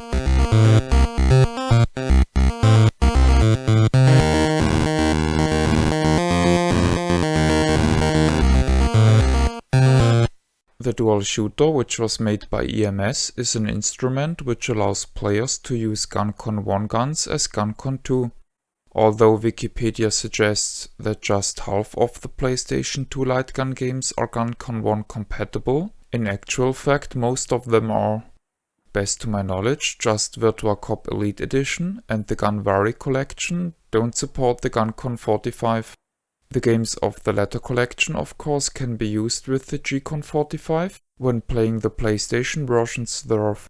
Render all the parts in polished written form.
The dual shooter, which was made by EMS, is an instrument which allows players to use GunCon 1 guns as GunCon 2. Although Wikipedia suggests that just half of the PlayStation 2 light gun games are GunCon 1 compatible, in actual fact most of them are. Best to my knowledge, just Virtua Cop Elite Edition and the Gunvari collection don't support the GunCon 45. The games of the latter collection of course can be used with the G-Con 45 when playing the PlayStation versions thereof.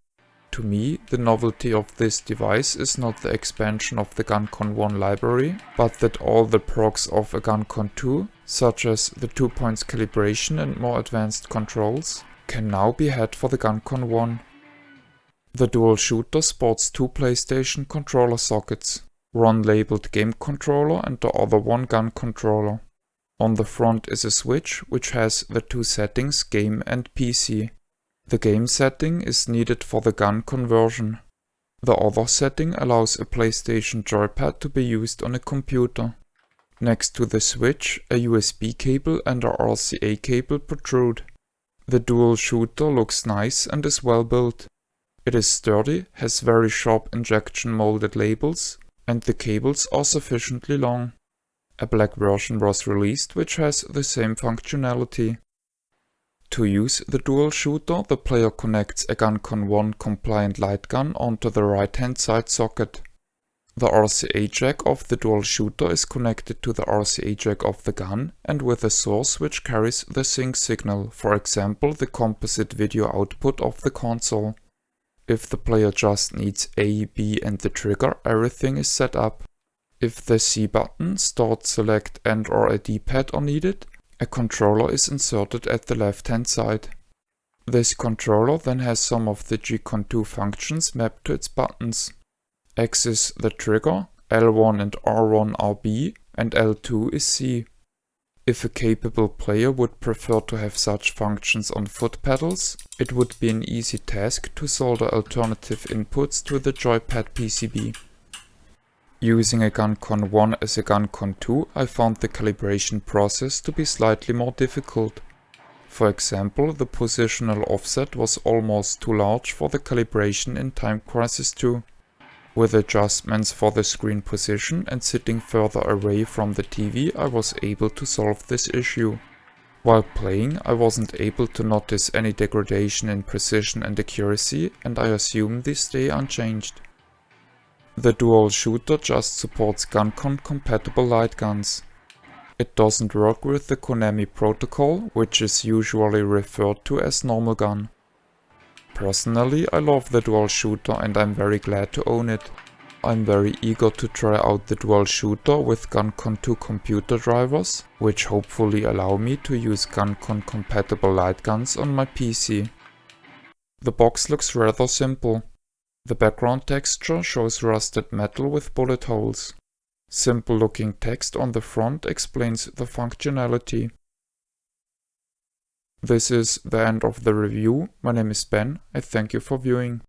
To me, the novelty of this device is not the expansion of the GunCon 1 library, but that all the perks of a GunCon 2, such as the 2 points calibration and more advanced controls, can now be had for the GunCon 1. The dual shooter sports 2 PlayStation controller sockets, one labeled game controller and the other one gun controller. On the front is a switch which has the 2 settings game and PC. The game setting is needed for the gun conversion. The other setting allows a PlayStation joypad to be used on a computer. Next to the switch, a USB cable and a RCA cable protrude. The dual shooter looks nice and is well built. It is sturdy, has very sharp injection molded labels, and the cables are sufficiently long. A black version was released which has the same functionality. To use the dual shooter, the player connects a GunCon 1 compliant light gun onto the right hand side socket. The RCA jack of the dual shooter is connected to the RCA jack of the gun and with a source which carries the sync signal, for example the composite video output of the console. If the player just needs A, B and the trigger, everything is set up. If the C button, start, select and or a D-pad are needed, a controller is inserted at the left hand side. This controller then has some of the G-Con 2 functions mapped to its buttons. X is the trigger, L1 and R1 are B and L2 is C. If a capable player would prefer to have such functions on foot pedals, it would be an easy task to solder alternative inputs to the joypad PCB. Using a GunCon 1 as a GunCon 2, I found the calibration process to be slightly more difficult. For example, the positional offset was almost too large for the calibration in Time Crisis 2. With adjustments for the screen position and sitting further away from the TV, I was able to solve this issue. While playing, I wasn't able to notice any degradation in precision and accuracy, and I assume they stay unchanged. The dual shooter just supports GunCon compatible light guns. It doesn't work with the Konami protocol, which is usually referred to as normal gun. Personally, I love the dual shooter and I'm very glad to own it. I'm very eager to try out the dual shooter with GunCon 2 computer drivers, which hopefully allow me to use GunCon compatible light guns on my PC. The box looks rather simple. The background texture shows rusted metal with bullet holes. Simple looking text on the front explains the functionality. This is the end of the review. My name is Ben. I thank you for viewing.